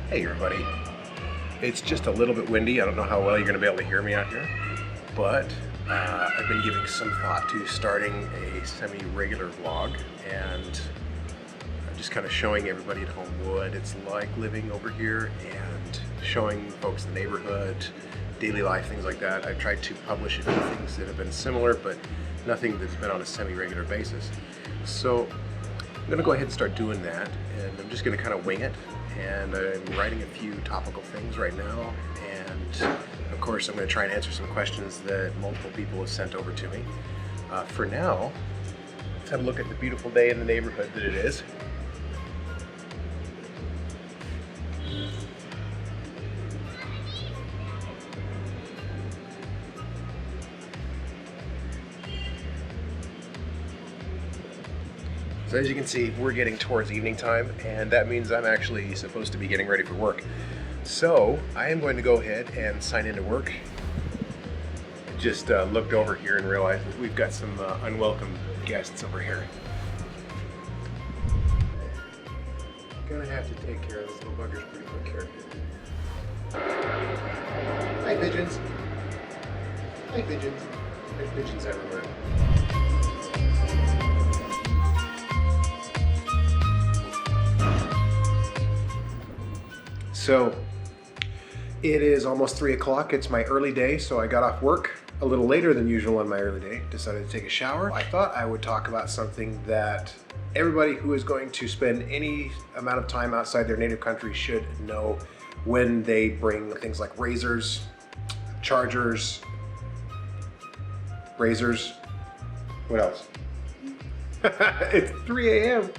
Hey everybody, it's just a little bit windy. I don't know how well you're going to be able to hear me out here, but I've been giving some thought to starting a semi-regular vlog, and I'm just kind of showing everybody at home what it's like living over here and showing folks the neighborhood, daily life, things like that. I've tried to publish a few things that have been similar, but nothing that's been on a semi-regular basis. So I'm going to go ahead and start doing that, and I'm just going to kind of wing it. And I'm writing a few topical things right now, and of course I'm going to try and answer some questions that multiple people have sent over to me. For now, let's have a look at the beautiful day in the neighborhood that it is. So as you can see, we're getting towards evening time, and that means I'm actually supposed to be getting ready for work. So I am going to go ahead and sign into work. Just looked over here and realized that we've got some unwelcome guests over here. Gonna have to take care of those little buggers pretty quick here. Hi pigeons. Hi pigeons. There's pigeons everywhere. So it is almost 3 o'clock. It's my early day, so I got off work a little later than usual on my early day. Decided to take a shower. I thought I would talk about something that everybody who is going to spend any amount of time outside their native country should know when they bring things like razors, chargers, razors. What else? It's 3 a.m.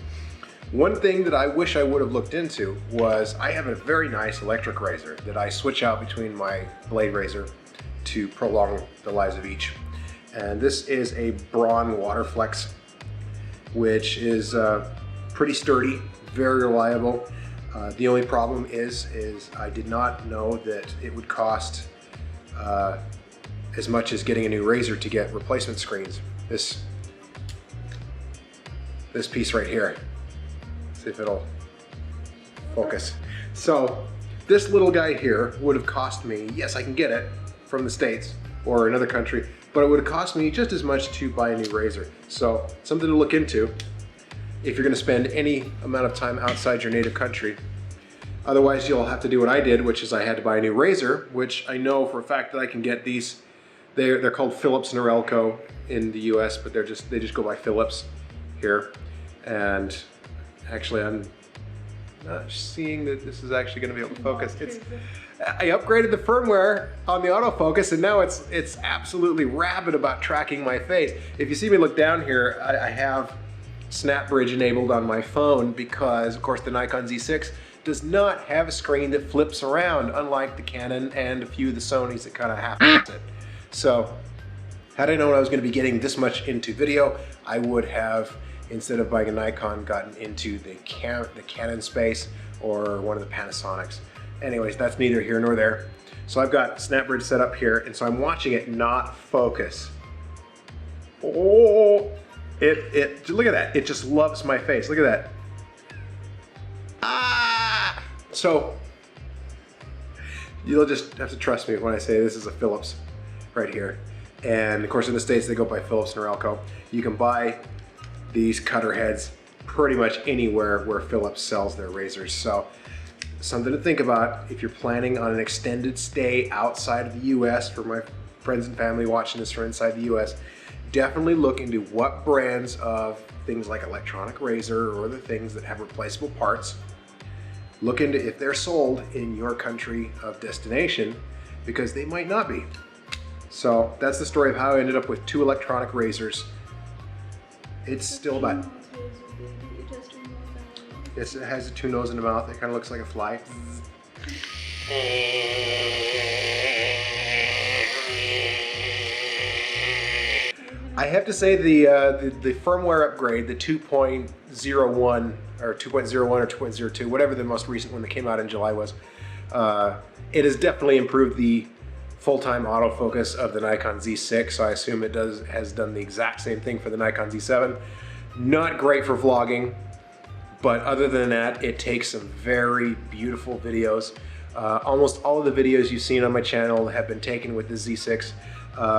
One thing that I wish I would have looked into was I have a very nice electric razor that I switch out between my blade razor to prolong the lives of each. And this is a Braun Waterflex, which is pretty sturdy, very reliable. The only problem is I did not know that it would cost as much as getting a new razor to get replacement screens. This piece right here. See if it'll focus. So this little guy here would have cost me, yes, I can get it from the States or another country, but it would have cost me just as much to buy a new razor. So something to look into if you're going to spend any amount of time outside your native country. Otherwise, you'll have to do what I did, which is I had to buy a new razor, which I know for a fact that I can get these. They're called Philips and Norelco in the US, but they just go by Philips here. And actually, I'm not seeing that this is actually going to be able to focus. I upgraded the firmware on the autofocus, and now it's absolutely rabid about tracking my face. If you see me look down here, I have Snap Bridge enabled on my phone because, of course, the Nikon Z6 does not have a screen that flips around, unlike the Canon and a few of the Sonys that kind of half it. So, had I known I was going to be getting this much into video, I would have, instead of buying a Nikon, gotten into the Canon space or one of the Panasonics. Anyways, that's neither here nor there. So I've got SnapBridge set up here, and so I'm watching it not focus. Oh, look at that. It just loves my face. Look at that. Ah! So you'll just have to trust me when I say this is a Philips right here. And of course in the States they go by Philips and Norelco. You can buy these cutter heads pretty much anywhere where Philips sells their razors. So something to think about if you're planning on an extended stay outside of the US. For my friends and family watching this from inside the US, definitely look into what brands of things like electronic razor or other things that have replaceable parts. Look into if they're sold in your country of destination, because they might not be. So that's the story of how I ended up with 2 electronic razors. It's still about... Yes, it has a 2 nose and a mouth. It kind of looks like a fly. I have to say the firmware upgrade, the 2.01 or 2.01 or 2.02, whatever the most recent one that came out in July was, it has definitely improved the full-time autofocus of the Nikon Z6, so I assume it has done the exact same thing for the Nikon Z7. Not great for vlogging, But other than that, it takes some very beautiful videos. Almost all of the videos you've seen on my channel have been taken with the Z6,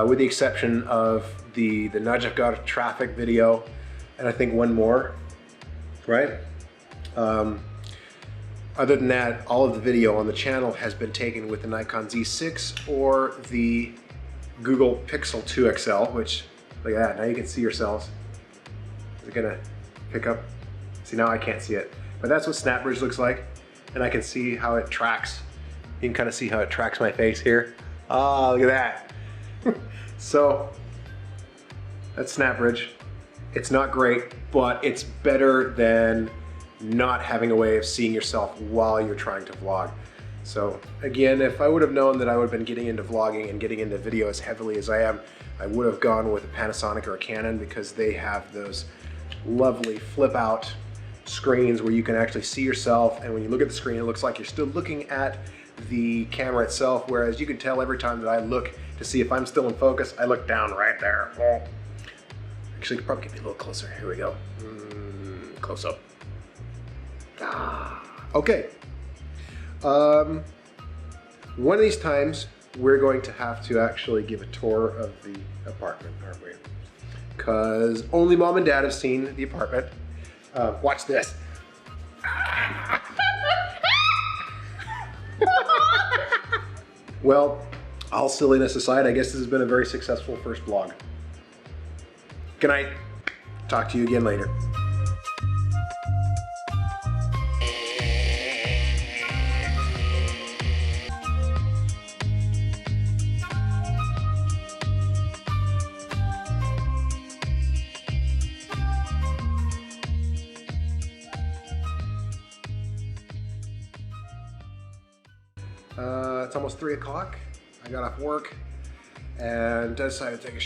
with the exception of the Nudge of God traffic video, and I think one more, right? Other than that, all of the video on the channel has been taken with the Nikon Z6 or the Google Pixel 2 XL, which, look at that, now you can see yourselves. Is it gonna pick up? See, now I can't see it, but that's what SnapBridge looks like, and I can see how it tracks. You can kind of see how it tracks my face here. Oh, look at that. So, that's SnapBridge. It's not great, but it's better than not having a way of seeing yourself while you're trying to vlog. So again, if I would have known that I would have been getting into vlogging and getting into video as heavily as I am, I would have gone with a Panasonic or a Canon, because they have those lovely flip out screens where you can actually see yourself, and when you look at the screen it looks like you're still looking at the camera itself, whereas you can tell every time that I look to see if I'm still in focus, I look down right there. Actually, I could probably get me a little closer. Here we go. Close up. Okay. One of these times we're going to have to actually give a tour of the apartment, aren't we? Because only Mom and Dad have seen the apartment. Watch this. Well, all silliness aside, I guess this has been a very successful first vlog. Good night. Talk to you again later. It's almost 3 o'clock. I got off work and decided to take a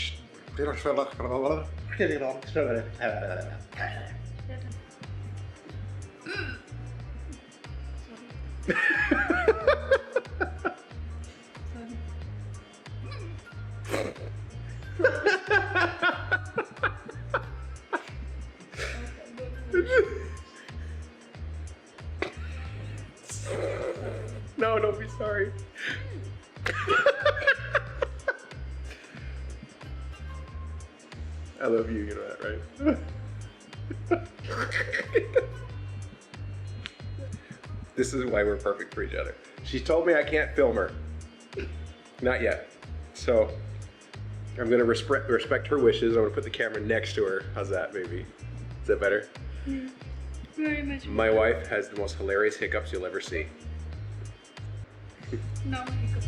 No, don't be sorry. I love you, you know that, right? This is why we're perfect for each other. She told me I can't film her. Not yet. So I'm gonna respect her wishes. I'm gonna put the camera next to her. How's that, baby? Is that better? Yeah, very much. My wife has the most hilarious hiccups you'll ever see. No hiccups.